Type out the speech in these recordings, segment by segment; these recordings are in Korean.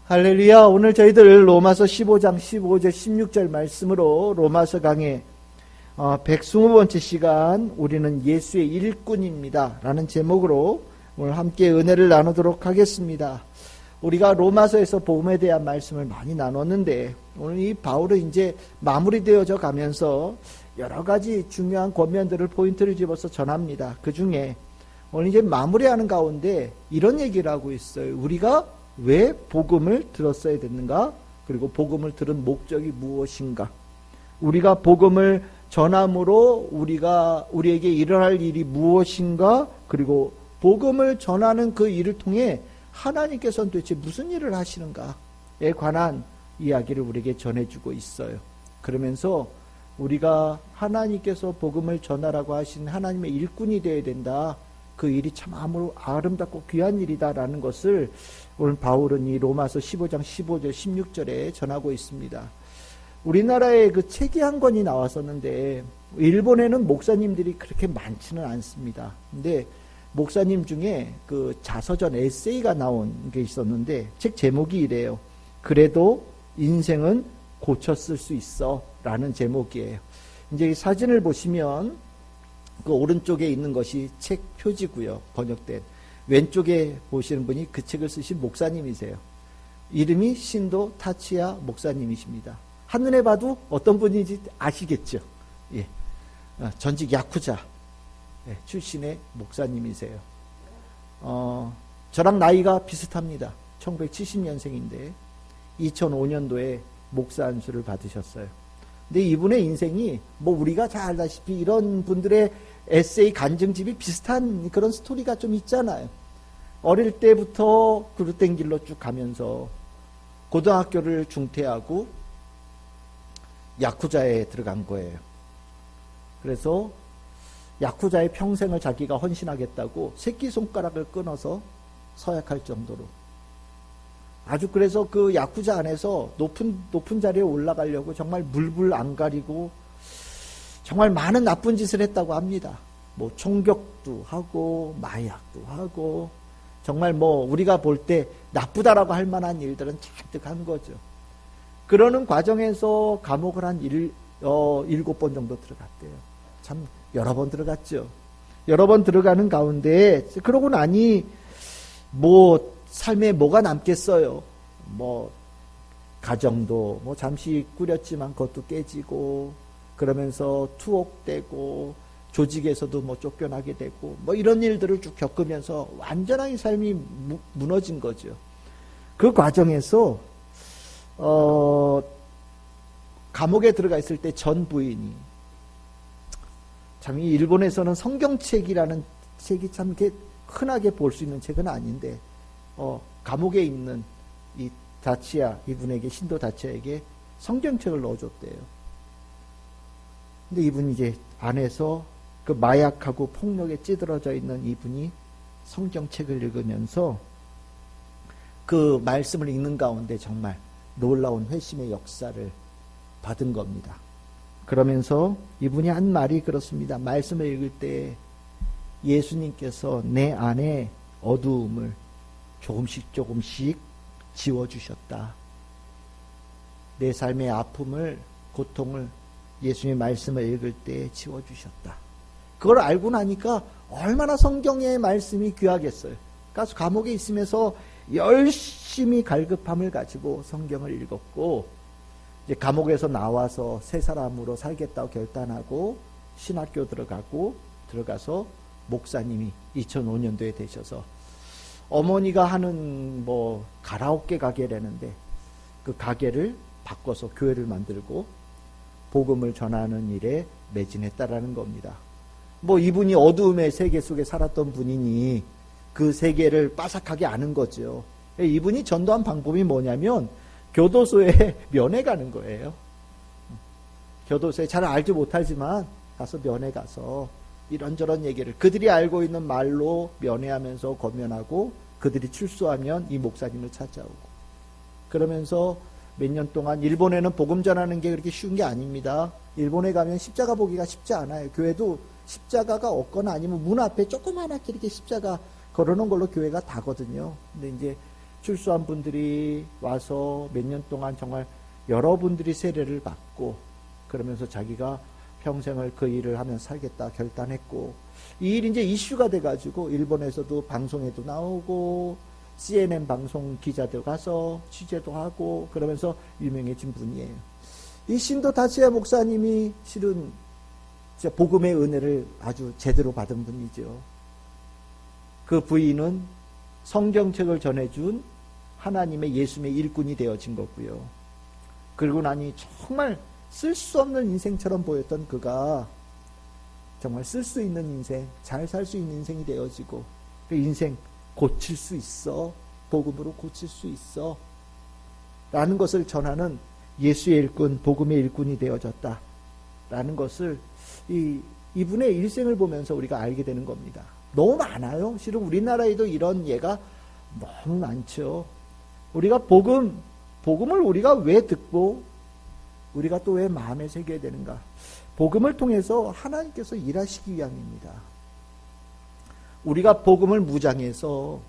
할렐루야. 오늘 저희들 로마서 15장 15절 16절 말씀으로 로마서 강의 120번째 시간 우리는 예수의 일꾼입니다 라는 제목으로 오늘 함께 은혜를 나누도록 하겠습니다. 우리가 로마서에서 복음에 대한 말씀을 많이 나눴는데 오늘 이 바울은 이제 마무리되어져 가면서 여러 가지 중요한 권면들을 포인트를 집어서 전합니다. 그 중에 오늘 이제 마무리하는 가운데 이런 얘기를 하고 있어요. 우리가 왜 복음을 들었어야 됐는가? 그리고 복음을 들은 목적이 무엇인가? 우리가 복음을 전함으로 우리에게 일어날 일이 무엇인가? 그리고 복음을 전하는 그 일을 통해 하나님께서는 도대체 무슨 일을 하시는가에 관한 이야기를 우리에게 전해주고 있어요. 그러면서 우리가 하나님께서 복음을 전하라고 하신 하나님의 일꾼이 되어야 된다. 그 일이 참 아름답고 귀한 일이다라는 것을 오늘 바울은 이 로마서 15장 15절 16절에 전하고 있습니다. 우리나라에 그 책이 한 권이 나왔었는데 일본에는 목사님들이 그렇게 많지는 않습니다. 근데 목사님 중에 그 자서전 에세이가 나온 게 있었는데 책 제목이 이래요. 그래도 인생은 고쳤을 수 있어 라는 제목이에요. 이제 이 사진을 보시면 그 오른쪽에 있는 것이 책 표지고요. 번역된. 왼쪽에 보시는 분이 그 책을 쓰신 목사님이세요. 이름이 신도 타치야 목사님이십니다. 한눈에 봐도 어떤 분인지 아시겠죠? 예. 전직 야쿠자 출신의 목사님이세요. 저랑 나이가 비슷합니다. 1970년생인데 2005년도에 목사 안수를 받으셨어요. 근데 이분의 인생이 뭐 우리가 잘 알다시피 이런 분들의 에세이 간증집이 비슷한 그런 스토리가 좀 있잖아요. 어릴 때부터 그릇된 길로 쭉 가면서 고등학교를 중퇴하고 야쿠자에 들어간 거예요. 그래서 야쿠자의 평생을 자기가 헌신하겠다고 새끼손가락을 끊어서 서약할 정도로 아주 그래서 그 야쿠자 안에서 높은 자리에 올라가려고 정말 물불 안 가리고 정말 많은 나쁜 짓을 했다고 합니다. 뭐 총격도 하고 마약도 하고 정말 뭐 우리가 볼 때 나쁘다라고 할 만한 일들은 잔뜩 한 거죠. 그러는 과정에서 감옥을 한 7번 정도 들어갔대요. 참 여러 번 들어갔죠. 여러 번 들어가는 가운데 그러고 나니 뭐 삶에 뭐가 남겠어요. 뭐 가정도 뭐 잠시 꾸렸지만 그것도 깨지고 그러면서 투옥되고 조직에서도 뭐 쫓겨나게 되고 뭐 이런 일들을 쭉 겪으면서 완전하게 삶이 무너진 거죠. 그 과정에서 감옥에 들어가 있을 때 전 부인이 참 이 일본에서는 성경책이라는 책이 참 이렇게 흔하게 볼 수 있는 책은 아닌데 감옥에 있는 이 다치야 이분에게 신도 다치야에게 성경책을 넣어줬대요. 근데 이분이 이제 안에서 그 마약하고 폭력에 찌들어져 있는 이분이 성경책을 읽으면서 그 말씀을 읽는 가운데 정말 놀라운 회심의 역사를 받은 겁니다. 그러면서 이분이 한 말이 그렇습니다. 말씀을 읽을 때 예수님께서 내 안에 어두움을 조금씩 지워주셨다. 내 삶의 아픔을 고통을 예수님의 말씀을 읽을 때 지워주셨다. 그걸 알고 나니까 얼마나 성경의 말씀이 귀하겠어요. 그러니까 감옥에 있으면서 열심히 갈급함을 가지고 성경을 읽었고 이제 감옥에서 나와서 새 사람으로 살겠다고 결단하고 신학교 들어가서 목사님이 2005년도에 되셔서 어머니가 하는 뭐 가라오케 가게라는데 그 가게를 바꿔서 교회를 만들고 복음을 전하는 일에 매진했다라는 겁니다. 뭐 이분이 어두움의 세계 속에 살았던 분이니 그 세계를 빠삭하게 아는 거죠. 이분이 전도한 방법이 뭐냐면 교도소에 면회 가는 거예요. 교도소에 잘 알지 못하지만 가서 면회 가서 이런저런 얘기를 그들이 알고 있는 말로 면회하면서 권면하고 그들이 출소하면 이 목사님을 찾아오고 그러면서 몇 년 동안 일본에는 복음 전하는 게 그렇게 쉬운 게 아닙니다. 일본에 가면 십자가 보기가 쉽지 않아요. 교회도 십자가가 없거나 아니면 문 앞에 조그맣게 이렇게 십자가 걸어놓은 걸로 교회가 다거든요. 근데 이제 출소한 분들이 와서 몇 년 동안 정말 여러분들이 세례를 받고 그러면서 자기가 평생을 그 일을 하면 살겠다 결단했고, 이 일이 이제 이슈가 돼가지고 일본에서도 방송에도 나오고 CNN 방송 기자들 가서 취재도 하고 그러면서 유명해진 분이에요. 이 신도 다치야 목사님이 실은 복음의 은혜를 아주 제대로 받은 분이죠. 그 부인은 성경책을 전해준 하나님의 예수님의 일꾼이 되어진 거고요. 그리고 나니 정말 쓸 수 없는 인생처럼 보였던 그가 정말 쓸 수 있는 인생, 잘 살 수 있는 인생이 되어지고, 그 인생 고칠 수 있어, 복음으로 고칠 수 있어 라는 것을 전하는 예수의 일꾼, 복음의 일꾼이 되어졌다 라는 것을 이분의 일생을 보면서 우리가 알게 되는 겁니다. 너무 많아요. 실은 우리나라에도 이런 예가 너무 많죠. 우리가 복음을 우리가 왜 듣고 우리가 또 왜 마음에 새겨야 되는가? 복음을 통해서 하나님께서 일하시기 위함입니다. 우리가 복음을 무장해서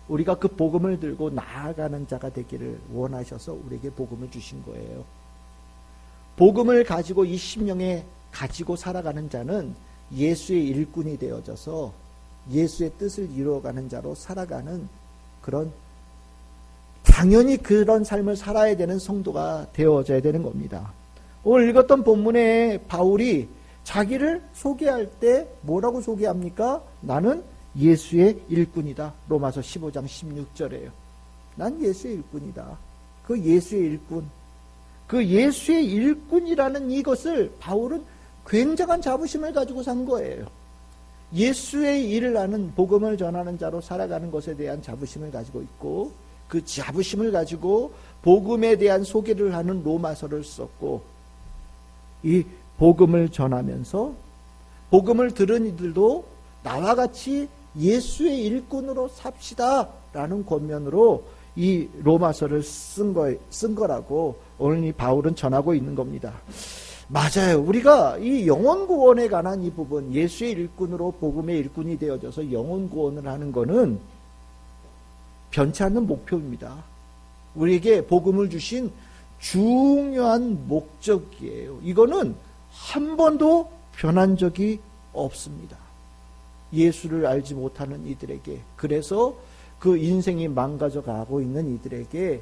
우리가 그 복음을 들고 나아가는 자가 되기를 원하셔서 우리에게 복음을 주신 거예요. 복음을 가지고 이 심령에 가지고 살아가는 자는 예수의 일꾼이 되어져서 예수의 뜻을 이루어가는 자로 살아가는 그런, 당연히 그런 삶을 살아야 되는 성도가 되어져야 되는 겁니다. 오늘 읽었던 본문에 바울이 자기를 소개할 때 뭐라고 소개합니까? 나는 예수의 일꾼이다. 로마서 15장 16절에요. 난 예수의 일꾼이다. 그 예수의 일꾼, 그 예수의 일꾼이라는 이것을 바울은 굉장한 자부심을 가지고 산 거예요. 예수의 일을 하는, 복음을 전하는 자로 살아가는 것에 대한 자부심을 가지고 있고, 그 자부심을 가지고 복음에 대한 소개를 하는 로마서를 썼고, 이 복음을 전하면서 복음을 들은 이들도 나와 같이 예수의 일꾼으로 삽시다 라는 권면으로 이 로마서를 쓴 거라고 오늘 이 바울은 전하고 있는 겁니다. 맞아요. 우리가 이 영혼 구원에 관한 이 부분, 예수의 일꾼으로 복음의 일꾼이 되어져서 영혼 구원을 하는 것은 변치 않는 목표입니다. 우리에게 복음을 주신 중요한 목적이에요. 이거는 한 번도 변한 적이 없습니다. 예수를 알지 못하는 이들에게, 그래서 그 인생이 망가져 가고 있는 이들에게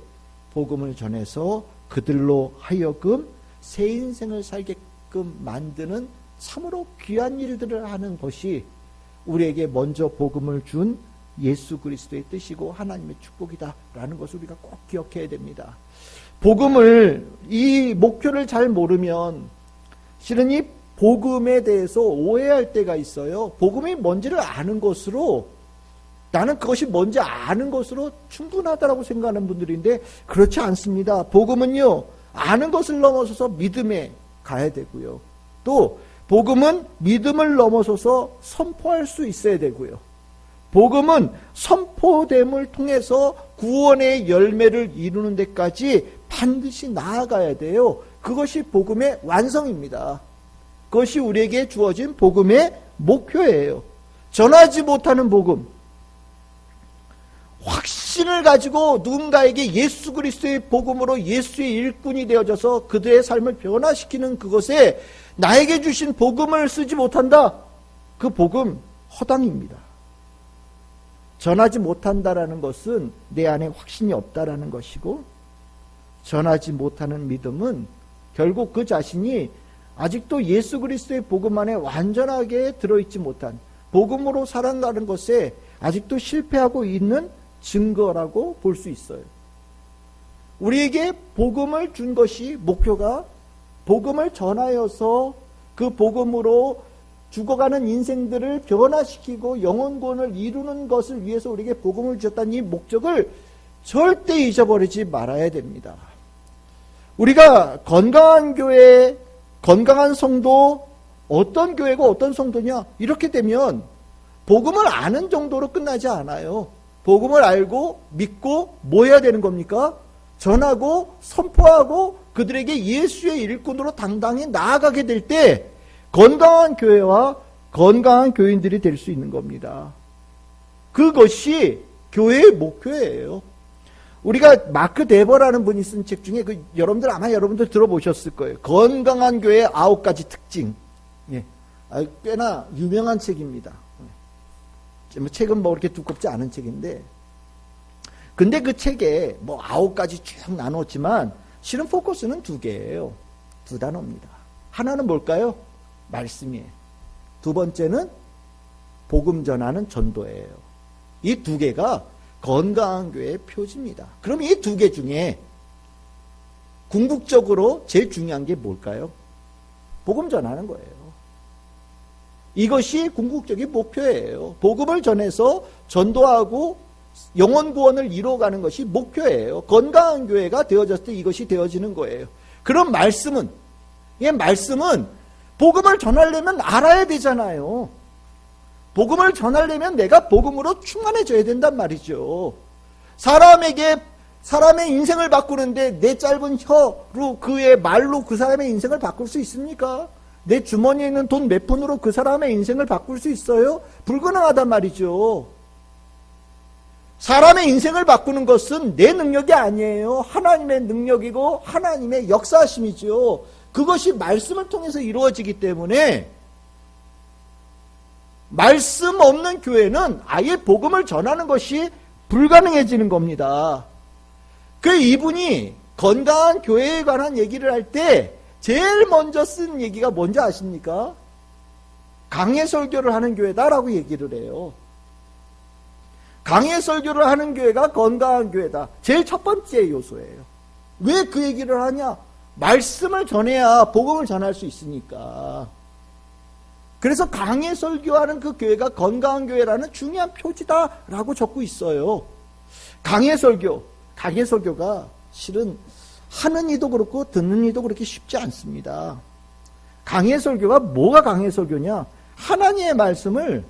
복음을 전해서 그들로 하여금 새 인생을 살게끔 만드는 참으로 귀한 일들을 하는 것이 우리에게 먼저 복음을 준 예수 그리스도의 뜻이고 하나님의 축복이다라는 것을 우리가 꼭 기억해야 됩니다. 복음을, 이 목표를 잘 모르면 실은 이 복음에 대해서 오해할 때가 있어요. 복음이 뭔지를 아는 것으로, 나는 그것이 뭔지 아는 것으로 충분하다라고 생각하는 분들인데 그렇지 않습니다. 복음은요, 아는 것을 넘어서서 믿음에 가야 되고요. 또 복음은 믿음을 넘어서서 선포할 수 있어야 되고요. 복음은 선포됨을 통해서 구원의 열매를 이루는 데까지 반드시 나아가야 돼요. 그것이 복음의 완성입니다. 그것이 우리에게 주어진 복음의 목표예요. 전하지 못하는 복음, 확신을 가지고 누군가에게 예수 그리스도의 복음으로 예수의 일꾼이 되어져서 그들의 삶을 변화시키는 그것에 나에게 주신 복음을 쓰지 못한다. 그 복음 허당입니다. 전하지 못한다라는 것은 내 안에 확신이 없다라는 것이고, 전하지 못하는 믿음은 결국 그 자신이 아직도 예수 그리스도의 복음 안에 완전하게 들어있지 못한, 복음으로 살아가는 것에 아직도 실패하고 있는 증거라고 볼 수 있어요. 우리에게 복음을 준 것이 목표가 복음을 전하여서 그 복음으로 죽어가는 인생들을 변화시키고 영혼구원을 이루는 것을 위해서 우리에게 복음을 주셨다는 이 목적을 절대 잊어버리지 말아야 됩니다. 우리가 건강한 교회, 건강한 성도, 어떤 교회고 어떤 성도냐, 이렇게 되면 복음을 아는 정도로 끝나지 않아요. 복음을 알고 믿고 뭐 해야 되는 겁니까? 전하고 선포하고 그들에게 예수의 일꾼으로 당당히 나아가게 될 때 건강한 교회와 건강한 교인들이 될 수 있는 겁니다. 그것이 교회의 목표예요. 우리가 마크 데버라는 분이 쓴 책 중에 여러분들 들어보셨을 거예요. 건강한 교회의 9가지 특징. 예. 꽤나 유명한 책입니다. 책은 뭐 그렇게 두껍지 않은 책인데, 근데 그 책에 뭐 9가지 쭉 나눴지만 실은 포커스는 2개예요. 2단어입니다. 하나는 뭘까요? 말씀이에요. 2번째는 복음 전하는 전도예요. 이 2개가 건강한 교회의 표지입니다. 그럼 이 2개 중에 궁극적으로 제일 중요한 게 뭘까요? 복음 전하는 거예요. 이것이 궁극적인 목표예요. 복음을 전해서 전도하고 영혼 구원을 이루어가는 것이 목표예요. 건강한 교회가 되어졌을 때 이것이 되어지는 거예요. 그럼 말씀은 복음을 전하려면 알아야 되잖아요. 복음을 전하려면 내가 복음으로 충만해져야 된단 말이죠. 사람의 인생을 바꾸는데 내 짧은 혀로 그의 말로 그 사람의 인생을 바꿀 수 있습니까? 내 주머니에 있는 돈 몇 푼으로 그 사람의 인생을 바꿀 수 있어요? 불가능하단 말이죠. 사람의 인생을 바꾸는 것은 내 능력이 아니에요. 하나님의 능력이고 하나님의 역사하심이죠. 그것이 말씀을 통해서 이루어지기 때문에 말씀 없는 교회는 아예 복음을 전하는 것이 불가능해지는 겁니다. 이분이 건강한 교회에 관한 얘기를 할 때 제일 먼저 쓴 얘기가 뭔지 아십니까? 강해 설교를 하는 교회다라고 얘기를 해요. 강해 설교를 하는 교회가 건강한 교회다. 제일 첫 번째 요소예요. 왜 그 얘기를 하냐? 말씀을 전해야 복음을 전할 수 있으니까. 그래서 강해 설교하는 그 교회가 건강한 교회라는 중요한 표지다라고 적고 있어요. 강해 설교가 실은 하는 이도 그렇고 듣는 이도 그렇게 쉽지 않습니다. 강해 설교가 뭐가 강해 설교냐? 하나님의 말씀을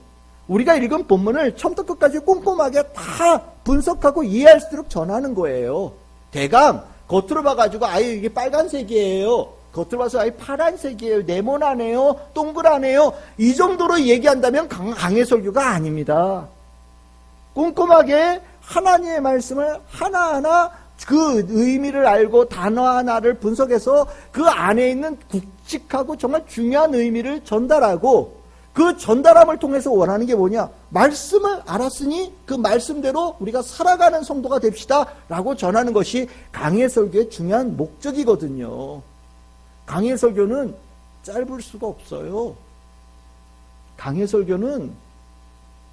우리가 읽은 본문을 처음부터 끝까지 꼼꼼하게 다 분석하고 이해할 수 있도록 전하는 거예요. 대강 겉으로 봐가지고 아유 이게 빨간색이에요. 겉으로 봐서 아유 파란색이에요. 네모나네요. 동그라네요. 이 정도로 얘기한다면 강해 설교가 아닙니다. 꼼꼼하게 하나님의 말씀을 하나하나 그 의미를 알고 단어 하나를 분석해서 그 안에 있는 굵직하고 정말 중요한 의미를 전달하고 그 전달함을 통해서 원하는 게 뭐냐? 말씀을 알았으니 그 말씀대로 우리가 살아가는 성도가 됩시다 라고 전하는 것이 강해 설교의 중요한 목적이거든요. 강해 설교는 짧을 수가 없어요. 강해 설교는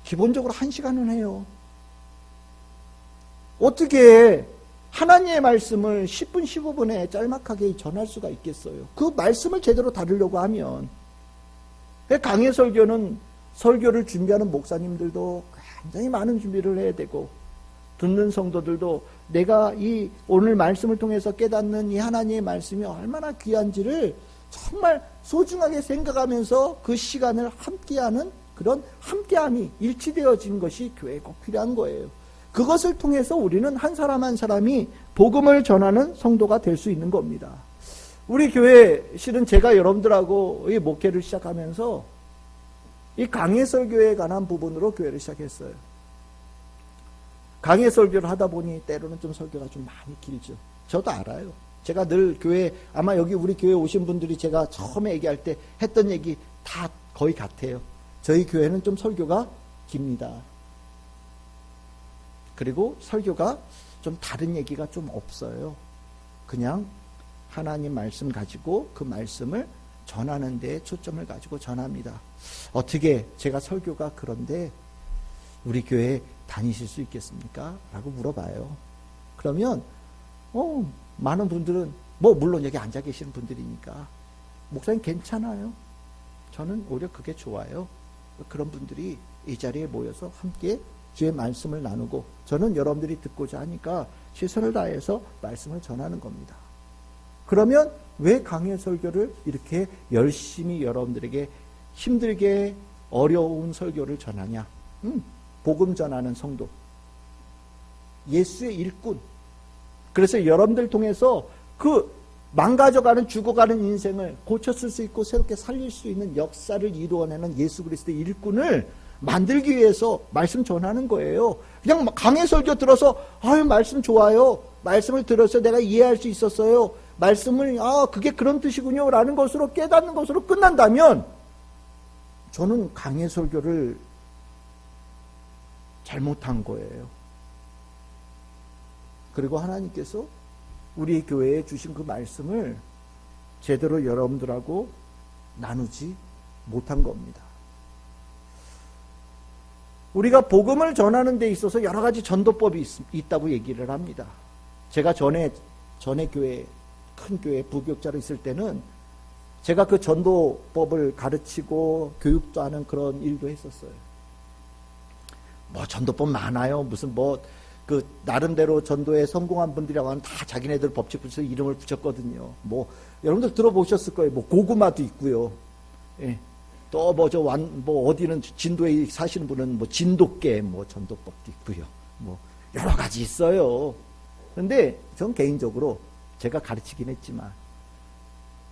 기본적으로 1시간은 해요. 어떻게 하나님의 말씀을 10분, 15분에 짤막하게 전할 수가 있겠어요? 그 말씀을 제대로 다루려고 하면. 강해 설교는 설교를 준비하는 목사님들도 굉장히 많은 준비를 해야 되고, 듣는 성도들도 내가 이 오늘 말씀을 통해서 깨닫는 이 하나님의 말씀이 얼마나 귀한지를 정말 소중하게 생각하면서 그 시간을 함께하는 그런 함께함이 일치되어진 것이 교회에 꼭 필요한 거예요. 그것을 통해서 우리는 한 사람 한 사람이 복음을 전하는 성도가 될 수 있는 겁니다. 우리 교회 실은 제가 여러분들하고 이 목회를 시작하면서 이 강해 설교에 관한 부분으로 교회를 시작했어요. 강해 설교를 하다 보니 때로는 좀 설교가 좀 많이 길죠. 저도 알아요. 제가 늘 교회 아마 여기 우리 교회 오신 분들이 제가 처음에 얘기할 때 했던 얘기 다 거의 같아요. 저희 교회는 좀 설교가 깁니다. 그리고 설교가 좀 다른 얘기가 좀 없어요. 그냥 하나님 말씀 가지고 그 말씀을 전하는 데에 초점을 가지고 전합니다. 어떻게 제가 설교가 그런데 우리 교회에 다니실 수 있겠습니까? 라고 물어봐요. 그러면 많은 분들은 물론 여기 앉아 계시는 분들이니까 목사님 괜찮아요. 저는 오히려 그게 좋아요. 그런 분들이 이 자리에 모여서 함께 주의 말씀을 나누고 저는 여러분들이 듣고자 하니까 최선을 다해서 말씀을 전하는 겁니다. 그러면 왜 강해 설교를 이렇게 열심히 여러분들에게 힘들게 어려운 설교를 전하냐? 복음 전하는 성도, 예수의 일꾼. 그래서 여러분들 통해서 그 망가져가는 죽어가는 인생을 고쳤을 수 있고 새롭게 살릴 수 있는 역사를 이루어내는 예수 그리스도의 일꾼을 만들기 위해서 말씀 전하는 거예요. 그냥 강해 설교 들어서 아유 말씀 좋아요. 말씀을 들어서 내가 이해할 수 있었어요. 말씀을 그게 그런 뜻이군요 라는 것으로 깨닫는 것으로 끝난다면 저는 강해 설교를 잘못한 거예요. 그리고 하나님께서 우리 교회에 주신 그 말씀을 제대로 여러분들하고 나누지 못한 겁니다. 우리가 복음을 전하는 데 있어서 여러 가지 전도법이 있다고 얘기를 합니다. 제가 전에 교회, 큰 교회 부교육자로 있을 때는 제가 그 전도법을 가르치고 교육도 하는 그런 일도 했었어요. 전도법 많아요. 무슨 그 나름대로 전도에 성공한 분들이라고 하면 다 자기네들 법칙 붙여서 이름을 붙였거든요. 여러분들 들어보셨을 거예요. 고구마도 있고요. 예. 또 어디는 진도에 사시는 분은 진돗개 전도법도 있고요. 여러 가지 있어요. 그런데 전 개인적으로 제가 가르치긴 했지만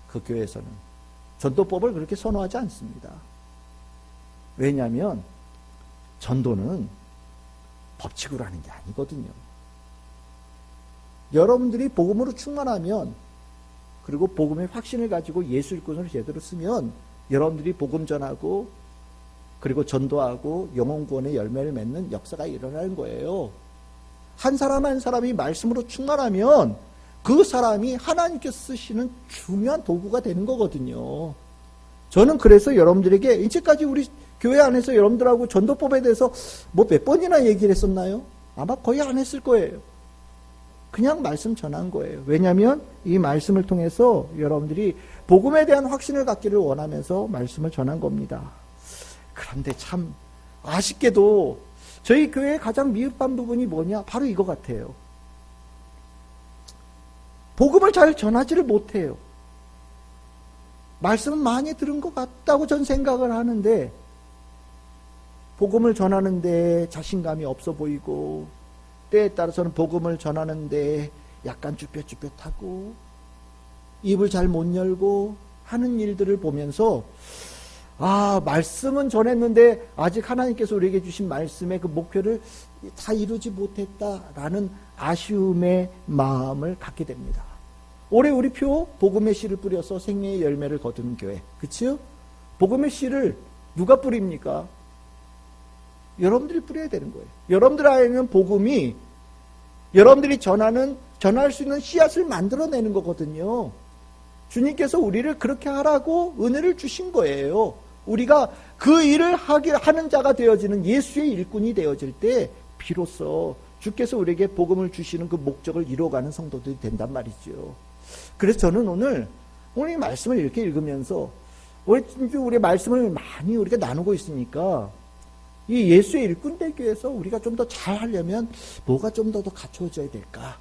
그 교회에서는 전도법을 그렇게 선호하지 않습니다. 왜냐하면 전도는 법칙으로 하는 게 아니거든요. 여러분들이 복음으로 충만하면 그리고 복음의 확신을 가지고 예수 일꾼을 제대로 쓰면 여러분들이 복음 전하고 그리고 전도하고 영혼 구원의 열매를 맺는 역사가 일어나는 거예요. 한 사람 한 사람이 말씀으로 충만하면 그 사람이 하나님께서 쓰시는 중요한 도구가 되는 거거든요. 저는 그래서 여러분들에게 이제까지 우리 교회 안에서 여러분들하고 전도법에 대해서 몇 번이나 얘기를 했었나요? 아마 거의 안 했을 거예요. 그냥 말씀 전한 거예요. 왜냐하면 이 말씀을 통해서 여러분들이 복음에 대한 확신을 갖기를 원하면서 말씀을 전한 겁니다. 그런데 참 아쉽게도 저희 교회의 가장 미흡한 부분이 뭐냐? 바로 이거 같아요. 복음을 잘 전하지를 못해요. 말씀은 많이 들은 것 같다고 전 생각을 하는데 복음을 전하는데 자신감이 없어 보이고 때에 따라서는 복음을 전하는데 약간 쭈뼛쭈뼛하고 입을 잘 못 열고 하는 일들을 보면서 말씀은 전했는데 아직 하나님께서 우리에게 주신 말씀의 그 목표를 다 이루지 못했다라는 아쉬움의 마음을 갖게 됩니다. 올해 우리 표 복음의 씨를 뿌려서 생명의 열매를 거둔 교회, 그치요? 복음의 씨를 누가 뿌립니까? 여러분들이 뿌려야 되는 거예요. 여러분들 안에는 복음이 여러분들이 전할 수 있는 씨앗을 만들어내는 거거든요. 주님께서 우리를 그렇게 하라고 은혜를 주신 거예요. 우리가 그 일을 하는 자가 되어지는 예수의 일꾼이 되어질 때 비로소 주께서 우리에게 복음을 주시는 그 목적을 이루어가는 성도들이 된단 말이죠. 그래서 저는 오늘 이 말씀을 이렇게 읽으면서 우리 말씀을 많이 우리가 나누고 있으니까 이 예수의 일꾼 되기 위해서 우리가 좀 더 잘하려면 뭐가 좀 더 갖춰져야 될까?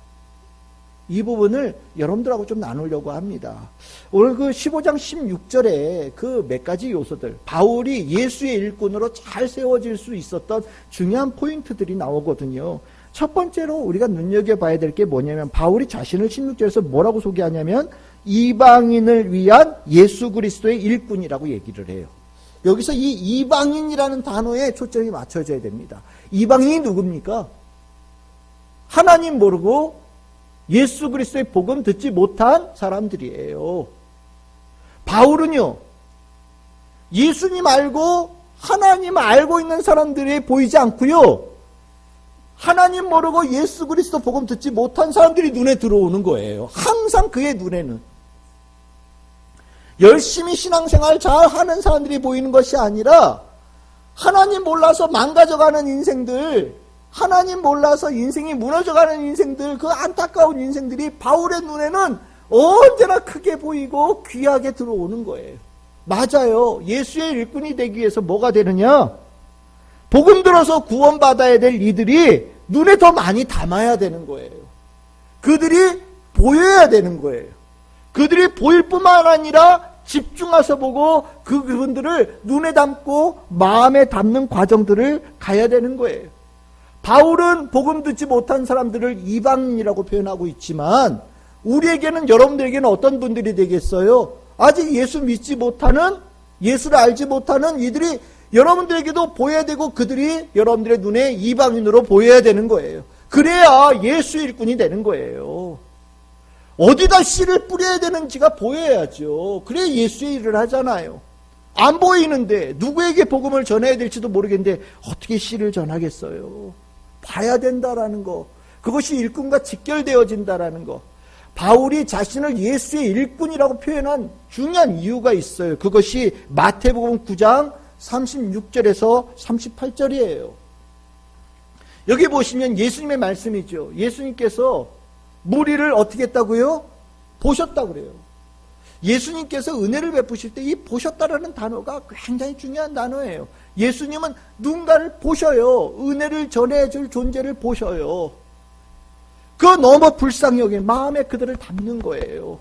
이 부분을 여러분들하고 좀 나누려고 합니다. 오늘 그 15장 16절에 그 몇 가지 요소들, 바울이 예수의 일꾼으로 잘 세워질 수 있었던 중요한 포인트들이 나오거든요. 첫 번째로 우리가 눈여겨봐야 될 게 뭐냐면 바울이 자신을 16절에서 뭐라고 소개하냐면 이방인을 위한 예수 그리스도의 일꾼이라고 얘기를 해요. 여기서 이 이방인이라는 단어에 초점이 맞춰져야 됩니다. 이방인이 누굽니까? 하나님 모르고 예수 그리스도의 복음 듣지 못한 사람들이에요. 바울은요, 예수님 알고 하나님 알고 있는 사람들이 보이지 않고요, 하나님 모르고 예수 그리스도 복음 듣지 못한 사람들이 눈에 들어오는 거예요. 항상 그의 눈에는. 열심히 신앙생활 잘 하는 사람들이 보이는 것이 아니라 하나님 몰라서 망가져가는 인생들, 하나님 몰라서 인생이 무너져가는 인생들, 그 안타까운 인생들이 바울의 눈에는 언제나 크게 보이고 귀하게 들어오는 거예요. 맞아요. 예수의 일꾼이 되기 위해서 뭐가 되느냐? 복음 들어서 구원받아야 될 이들이 눈에 더 많이 담아야 되는 거예요. 그들이 보여야 되는 거예요. 그들이 보일 뿐만 아니라 집중해서 보고 그분들을 눈에 담고 마음에 담는 과정들을 가야 되는 거예요. 바울은 복음 듣지 못한 사람들을 이방인이라고 표현하고 있지만 우리에게는, 여러분들에게는 어떤 분들이 되겠어요? 아직 예수 믿지 못하는, 예수를 알지 못하는 이들이 여러분들에게도 보여야 되고 그들이 여러분들의 눈에 이방인으로 보여야 되는 거예요. 그래야 예수 일꾼이 되는 거예요. 어디다 씨를 뿌려야 되는지가 보여야죠. 그래야 예수의 일을 하잖아요. 안 보이는데 누구에게 복음을 전해야 될지도 모르겠는데 어떻게 씨를 전하겠어요? 봐야 된다라는 거. 그것이 일꾼과 직결되어진다라는 거. 바울이 자신을 예수의 일꾼이라고 표현한 중요한 이유가 있어요. 그것이 마태복음 9장 36절에서 38절이에요. 여기 보시면 예수님의 말씀이죠. 예수님께서 무리를 어떻게 했다고요? 보셨다고 그래요. 예수님께서 은혜를 베푸실 때 이 보셨다라는 단어가 굉장히 중요한 단어예요. 예수님은 누군가를 보셔요. 은혜를 전해줄 존재를 보셔요. 그 너무 불쌍히 여긴 마음에 그들을 담는 거예요.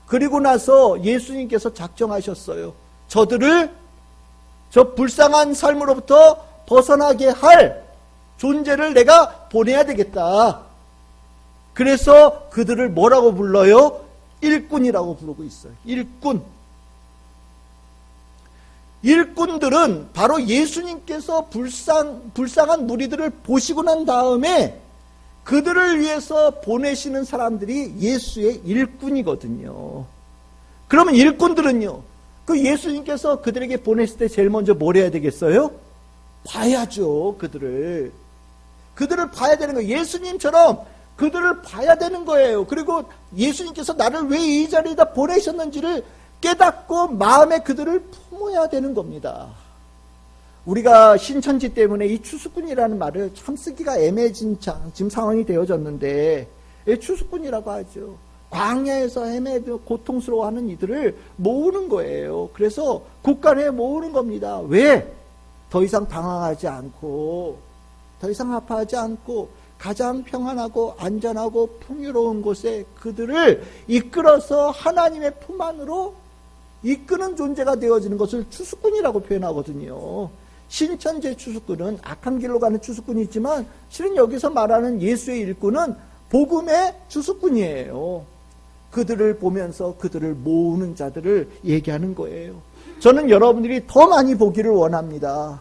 그리고 나서 예수님께서 작정하셨어요. 저들을 저 불쌍한 삶으로부터 벗어나게 할 존재를 내가 보내야 되겠다. 그래서 그들을 뭐라고 불러요? 일꾼이라고 부르고 있어요. 일꾼. 일꾼들은 바로 예수님께서 불쌍한 무리들을 보시고 난 다음에 그들을 위해서 보내시는 사람들이 예수의 일꾼이거든요. 그러면 일꾼들은요, 그 예수님께서 그들에게 보냈을 때 제일 먼저 뭘 해야 되겠어요? 봐야죠, 그들을. 그들을 봐야 되는 거예요. 예수님처럼 그들을 봐야 되는 거예요. 그리고 예수님께서 나를 왜 이 자리에다 보내셨는지를 깨닫고 마음에 그들을 품어야 되는 겁니다. 우리가 신천지 때문에 이 추수꾼이라는 말을 참 쓰기가 애매해진 지금 상황이 되어졌는데, 추수꾼이라고 하죠. 광야에서 헤매도 고통스러워하는 이들을 모으는 거예요. 그래서 곳간에 모으는 겁니다. 왜? 더 이상 방황하지 않고, 더 이상 아파하지 않고, 가장 평안하고 안전하고 풍요로운 곳에 그들을 이끌어서 하나님의 품 안으로 이끄는 존재가 되어지는 것을 추수꾼이라고 표현하거든요. 신천지의 추수꾼은 악한 길로 가는 추수꾼이 있지만 실은 여기서 말하는 예수의 일꾼은 복음의 추수꾼이에요. 그들을 보면서 그들을 모으는 자들을 얘기하는 거예요. 저는 여러분들이 더 많이 보기를 원합니다.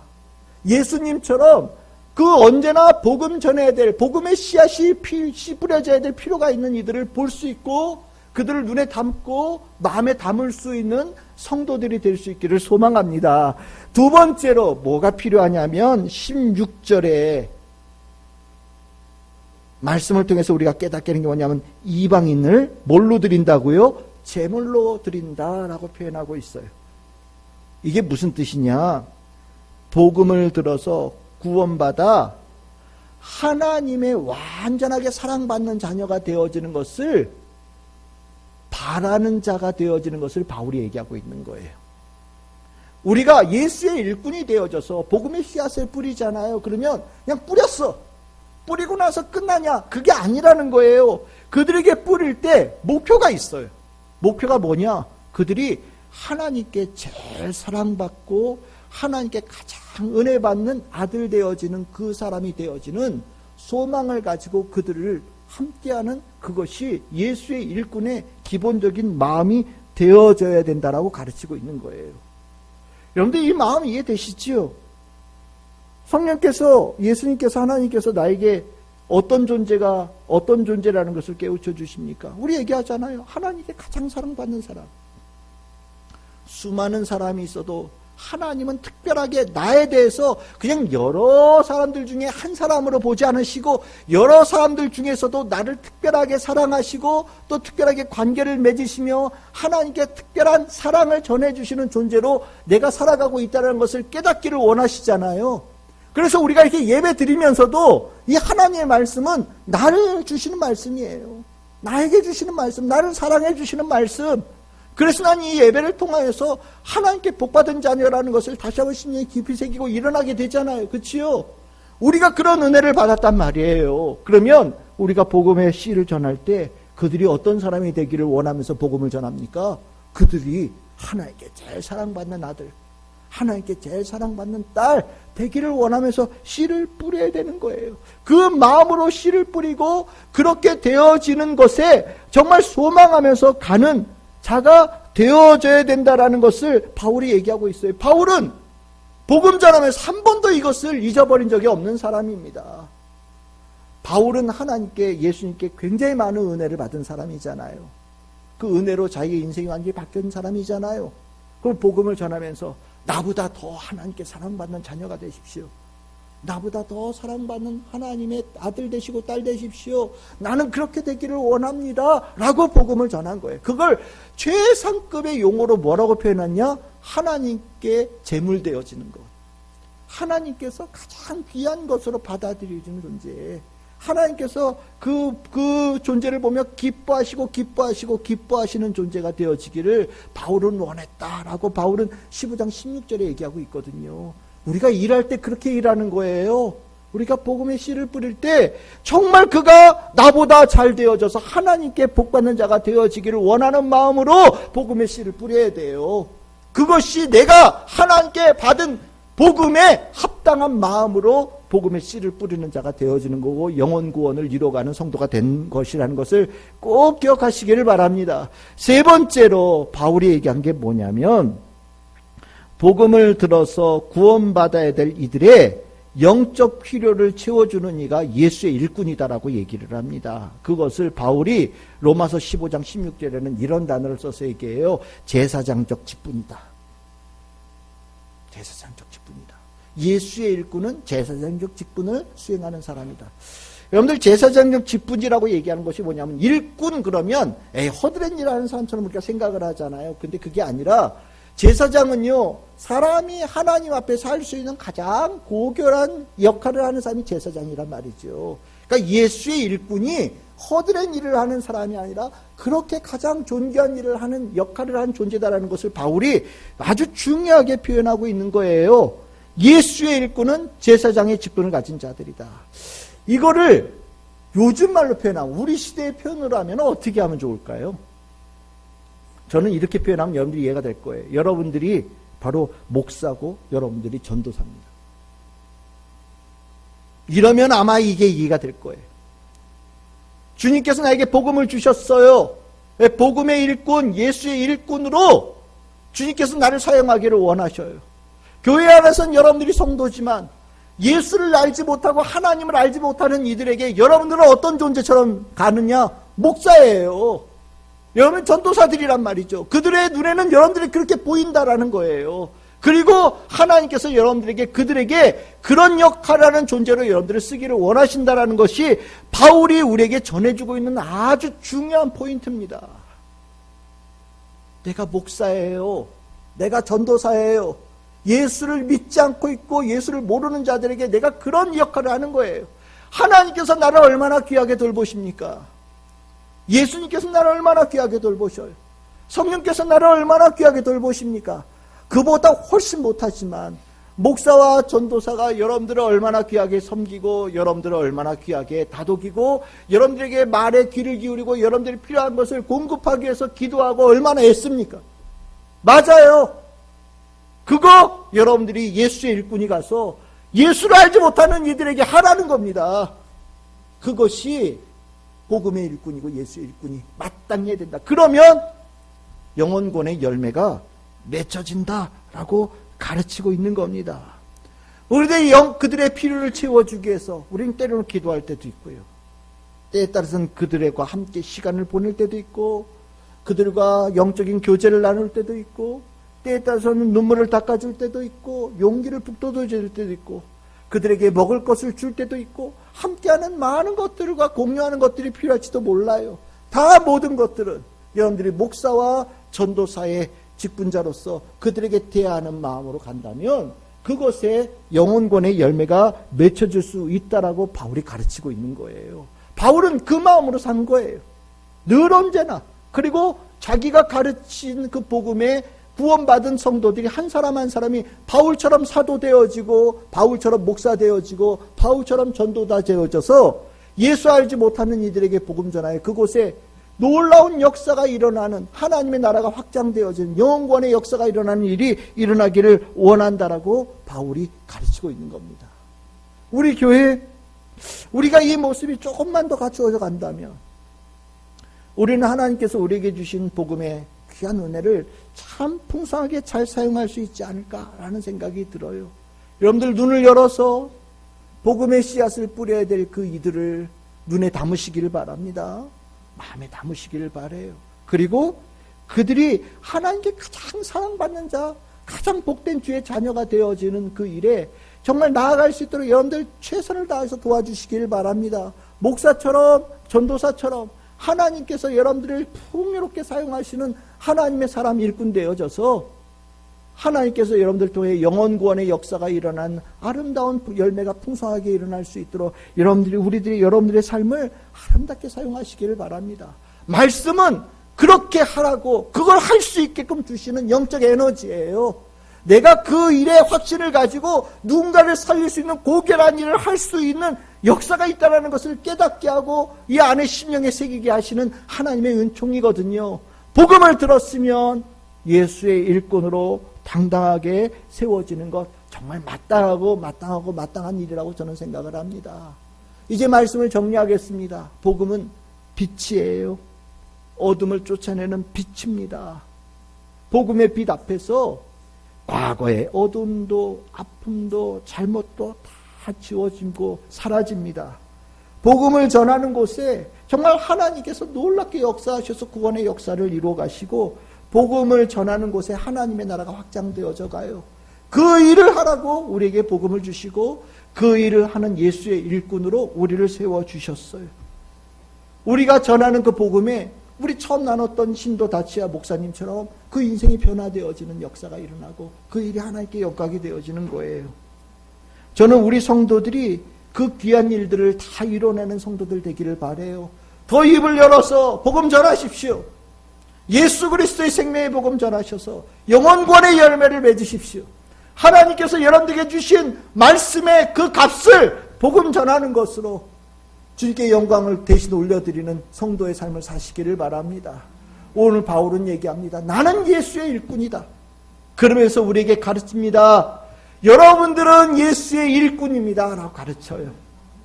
예수님처럼 그 언제나 복음 전해야 될, 복음의 씨앗이 씨 뿌려져야 될 필요가 있는 이들을 볼 수 있고 그들을 눈에 담고 마음에 담을 수 있는 성도들이 될 수 있기를 소망합니다. 두 번째로 뭐가 필요하냐면 16절에 말씀을 통해서 우리가 깨닫게 되는 게 뭐냐면 이방인을 뭘로 드린다고요? 제물로 드린다라고 표현하고 있어요. 이게 무슨 뜻이냐? 복음을 들어서 구원받아 하나님의 완전하게 사랑받는 자녀가 되어지는 것을 바라는 자가 되어지는 것을 바울이 얘기하고 있는 거예요. 우리가 예수의 일꾼이 되어져서 복음의 씨앗을 뿌리잖아요. 그러면 그냥 뿌렸어. 뿌리고 나서 끝나냐? 그게 아니라는 거예요. 그들에게 뿌릴 때 목표가 있어요. 목표가 뭐냐? 그들이 하나님께 제일 사랑받고 하나님께 가장 은혜 받는 아들 되어지는 그 사람이 되어지는 소망을 가지고 그들을 함께하는 그것이 예수의 일꾼의 기본적인 마음이 되어져야 된다라고 가르치고 있는 거예요. 여러분들 이 마음 이해되시지요? 성령께서, 예수님께서, 하나님께서 나에게 어떤 존재라는 것을 깨우쳐 주십니까? 우리 얘기하잖아요. 하나님께 가장 사랑받는 사람. 수많은 사람이 있어도 하나님은 특별하게 나에 대해서 그냥 여러 사람들 중에 한 사람으로 보지 않으시고 여러 사람들 중에서도 나를 특별하게 사랑하시고 또 특별하게 관계를 맺으시며 하나님께 특별한 사랑을 전해주시는 존재로 내가 살아가고 있다는 것을 깨닫기를 원하시잖아요. 그래서 우리가 이렇게 예배 드리면서도 이 하나님의 말씀은 나를 주시는 말씀이에요. 나에게 주시는 말씀, 나를 사랑해 주시는 말씀. 그래서 난 이 예배를 통하여서 하나님께 복받은 자녀라는 것을 다시 한번 심령에 깊이 새기고 일어나게 되잖아요. 그렇지요? 우리가 그런 은혜를 받았단 말이에요. 그러면 우리가 복음의 씨를 전할 때 그들이 어떤 사람이 되기를 원하면서 복음을 전합니까? 그들이 하나님께 제일 사랑받는 아들, 하나님께 제일 사랑받는 딸 되기를 원하면서 씨를 뿌려야 되는 거예요. 그 마음으로 씨를 뿌리고 그렇게 되어지는 것에 정말 소망하면서 가는 자가 되어져야 된다라는 것을 바울이 얘기하고 있어요. 바울은 복음 전하면서 한 번도 이것을 잊어버린 적이 없는 사람입니다. 바울은 하나님께, 예수님께 굉장히 많은 은혜를 받은 사람이잖아요. 그 은혜로 자기의 인생이 완전히 바뀐 사람이잖아요. 그 복음을 전하면서 나보다 더 하나님께 사랑받는 자녀가 되십시오. 나보다 더 사랑받는 하나님의 아들 되시고 딸 되십시오. 나는 그렇게 되기를 원합니다. 라고 복음을 전한 거예요. 그걸 최상급의 용어로 뭐라고 표현하냐? 하나님께 제물되어지는 것. 하나님께서 가장 귀한 것으로 받아들여지는 존재. 하나님께서 그 존재를 보며 기뻐하시는 존재가 되어지기를 바울은 원했다라고 바울은 15장 16절에 얘기하고 있거든요. 우리가 일할 때 그렇게 일하는 거예요. 우리가 복음의 씨를 뿌릴 때 정말 그가 나보다 잘 되어져서 하나님께 복받는 자가 되어지기를 원하는 마음으로 복음의 씨를 뿌려야 돼요. 그것이 내가 하나님께 받은 복음에 합당한 마음으로 복음의 씨를 뿌리는 자가 되어지는 거고 영혼 구원을 이뤄가는 성도가 된 것이라는 것을 꼭 기억하시기를 바랍니다. 세 번째로 바울이 얘기한 게 뭐냐면 복음을 들어서 구원받아야 될 이들의 영적 필요를 채워주는 이가 예수의 일꾼이다라고 얘기를 합니다. 그것을 바울이 로마서 15장 16절에는 이런 단어를 써서 얘기해요. 제사장적 직분이다. 제사장적 직분이다. 예수의 일꾼은 제사장적 직분을 수행하는 사람이다. 여러분들 제사장적 직분이라고 얘기하는 것이 뭐냐면 일꾼 그러면 허드렛 일하는 사람처럼 우리가 생각을 하잖아요. 근데 그게 아니라 제사장은요, 사람이 하나님 앞에서 할 수 있는 가장 고결한 역할을 하는 사람이 제사장이란 말이죠. 그러니까 예수의 일꾼이 허드렛 일을 하는 사람이 아니라 그렇게 가장 존귀한 일을 하는 역할을 하는 존재다라는 것을 바울이 아주 중요하게 표현하고 있는 거예요. 예수의 일꾼은 제사장의 직분을 가진 자들이다. 이거를 요즘 말로 표현하면 우리 시대의 표현으로 하면 어떻게 하면 좋을까요? 저는 이렇게 표현하면 여러분들이 이해가 될 거예요. 여러분들이 바로 목사고 여러분들이 전도사입니다. 이러면 아마 이게 이해가 될 거예요. 주님께서 나에게 복음을 주셨어요. 복음의 일꾼, 예수의 일꾼으로 주님께서 나를 사용하기를 원하셔요. 교회 안에서는 여러분들이 성도지만 예수를 알지 못하고 하나님을 알지 못하는 이들에게 여러분들은 어떤 존재처럼 가느냐? 목사예요. 여러분 전도사들이란 말이죠. 그들의 눈에는 여러분들이 그렇게 보인다라는 거예요. 그리고 하나님께서 여러분들에게 그들에게 그런 역할을 하는 존재로 여러분들을 쓰기를 원하신다라는 것이 바울이 우리에게 전해주고 있는 아주 중요한 포인트입니다. 내가 목사예요. 내가 전도사예요. 예수를 믿지 않고 있고 예수를 모르는 자들에게 내가 그런 역할을 하는 거예요. 하나님께서 나를 얼마나 귀하게 돌보십니까? 예수님께서 나를 얼마나 귀하게 돌보셔요. 성령께서 나를 얼마나 귀하게 돌보십니까? 그보다 훨씬 못하지만 목사와 전도사가 여러분들을 얼마나 귀하게 섬기고 여러분들을 얼마나 귀하게 다독이고 여러분들에게 말에 귀를 기울이고 여러분들이 필요한 것을 공급하기 위해서 기도하고 얼마나 애씁니까? 맞아요. 그거 여러분들이 예수의 일꾼이 가서 예수를 알지 못하는 이들에게 하라는 겁니다. 그것이 복음의 일꾼이고 예수의 일꾼이 마땅히 해야 된다. 그러면 영혼권의 열매가 맺혀진다라고 가르치고 있는 겁니다. 우리들이 그들의 필요를 채워주기 위해서 우리는 때로는 기도할 때도 있고요. 때에 따라서는 그들과 함께 시간을 보낼 때도 있고 그들과 영적인 교제를 나눌 때도 있고 때에 따라서는 눈물을 닦아줄 때도 있고 용기를 북돋아줄 때도 있고 그들에게 먹을 것을 줄 때도 있고 함께하는 많은 것들과 공유하는 것들이 필요할지도 몰라요. 다 모든 것들은 여러분들이 목사와 전도사의 직분자로서 그들에게 대하는 마음으로 간다면 그것에 영혼권의 열매가 맺혀질 수 있다라고 바울이 가르치고 있는 거예요. 바울은 그 마음으로 산 거예요. 늘 언제나. 그리고 자기가 가르친 그 복음에 구원받은 성도들이 한 사람 한 사람이 바울처럼 사도 되어지고 바울처럼 목사 되어지고 바울처럼 전도자 되어져서 예수 알지 못하는 이들에게 복음 전하여 그곳에 놀라운 역사가 일어나는 하나님의 나라가 확장되어지는 영원의 역사가 일어나는 일이 일어나기를 원한다라고 바울이 가르치고 있는 겁니다. 우리 교회 우리가 이 모습이 조금만 더 갖추어져 간다면 우리는 하나님께서 우리에게 주신 복음의 귀한 은혜를 참 풍성하게 잘 사용할 수 있지 않을까라는 생각이 들어요. 여러분들 눈을 열어서 복음의 씨앗을 뿌려야 될 그 이들을 눈에 담으시기를 바랍니다. 마음에 담으시기를 바라요. 그리고 그들이 하나님께 가장 사랑받는 자, 가장 복된 주의 자녀가 되어지는 그 일에 정말 나아갈 수 있도록 여러분들 최선을 다해서 도와주시기를 바랍니다. 목사처럼, 전도사처럼 하나님께서 여러분들을 풍요롭게 사용하시는 하나님의 사람 일꾼 되어져서 하나님께서 여러분들 통해 영혼 구원의 역사가 일어난 아름다운 열매가 풍성하게 일어날 수 있도록 우리들이 여러분들의 삶을 아름답게 사용하시기를 바랍니다. 말씀은 그렇게 하라고 그걸 할 수 있게끔 주시는 영적 에너지예요. 내가 그 일에 확신을 가지고 누군가를 살릴 수 있는 고결한 일을 할 수 있는 역사가 있다는 것을 깨닫게 하고 이 안에 심령에 새기게 하시는 하나님의 은총이거든요. 복음을 들었으면 예수의 일꾼으로 당당하게 세워지는 것 정말 마땅한 일이라고 저는 생각을 합니다. 이제 말씀을 정리하겠습니다. 복음은 빛이에요. 어둠을 쫓아내는 빛입니다. 복음의 빛 앞에서 과거의 어둠도 아픔도 잘못도 다 지워지고 사라집니다. 복음을 전하는 곳에 정말 하나님께서 놀랍게 역사하셔서 구원의 역사를 이루어 가시고 복음을 전하는 곳에 하나님의 나라가 확장되어져 가요. 그 일을 하라고 우리에게 복음을 주시고 그 일을 하는 예수의 일꾼으로 우리를 세워주셨어요. 우리가 전하는 그 복음에 우리 처음 나눴던 신도 다치아 목사님처럼 그 인생이 변화되어지는 역사가 일어나고 그 일이 하나님께 영광이 되어지는 거예요. 저는 우리 성도들이 그 귀한 일들을 다 이뤄내는 성도들 되기를 바라요. 더 입을 열어서 복음 전하십시오. 예수 그리스도의 생명의 복음 전하셔서 영혼권의 열매를 맺으십시오. 하나님께서 여러분들에게 주신 말씀의 그 값을 복음 전하는 것으로 주님께 영광을 대신 올려드리는 성도의 삶을 사시기를 바랍니다. 오늘 바울은 얘기합니다. 나는 예수의 일꾼이다. 그러면서 우리에게 가르칩니다. 여러분들은 예수의 일꾼입니다. 라고 가르쳐요.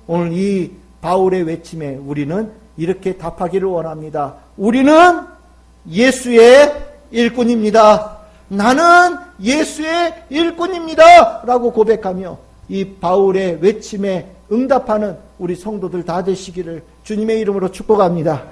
오늘 이 바울의 외침에 우리는 이렇게 답하기를 원합니다. 우리는 예수의 일꾼입니다. 나는 예수의 일꾼입니다. 라고 고백하며 이 바울의 외침에 응답하는 우리 성도들 다 되시기를 주님의 이름으로 축복합니다.